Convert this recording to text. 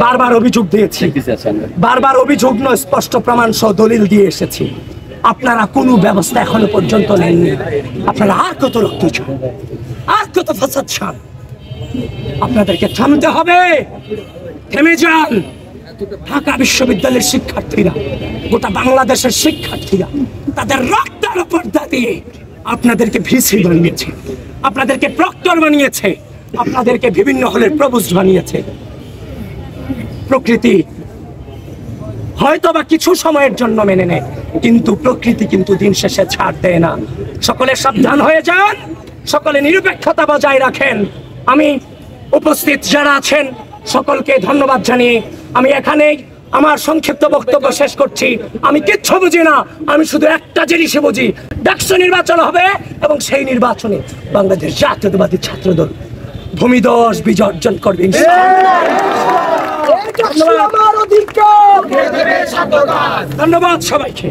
বারবার অভিযোগ দিয়েছি, বারবার অভিযোগ নয় স্পষ্ট প্রমাণ সহ দলিল দিয়ে এসেছি। আপনারা কোনো ব্যবস্থা এখনো পর্যন্ত নেননি। আপনারা আর কত রক্ত চান, আর কত ফাসাদ চান? আপনাদেরকে থামতে হবে। থেমে যান। ঢাকা বিশ্ববিদ্যালয়ের শিক্ষার্থীরা, গোটা বাংলাদেশের শিক্ষার্থীরা তাদের রক্তের উপর দিয়ে আপনাদেরকে ভিসি বানিয়েছে, আপনাদেরকে প্রক্টর বানিয়েছে, আপনাদেরকে বিভিন্ন হলের প্রভোস্ট বানিয়েছে। প্রকৃতি হয়তো বা কিছু সময়ের জন্য মেনে নেয়, কিন্তু প্রকৃতি কিন্তু দিন শেষে ছাড় দেয় না। সকলে সাবধান হয়ে যান, সকলে নিরপেক্ষতা বজায় রাখেন। আমি উপস্থিত যারা আছেন সকলকে ধন্যবাদ জানিয়ে আমি এখানেই আমার সংক্ষিপ্ত বক্তব্য শেষ করছি। আমি কিচ্ছু বুঝি না, আমি শুধু একটা জিনিসই বুঝি, ডাকসু নির্বাচন হবে এবং সেই নির্বাচনে বাংলাদেশ জাতীয়তাবাদী ছাত্রদল ভূমিধস বিজয় অর্জন করবে। ধন্যবাদ সবাইকে।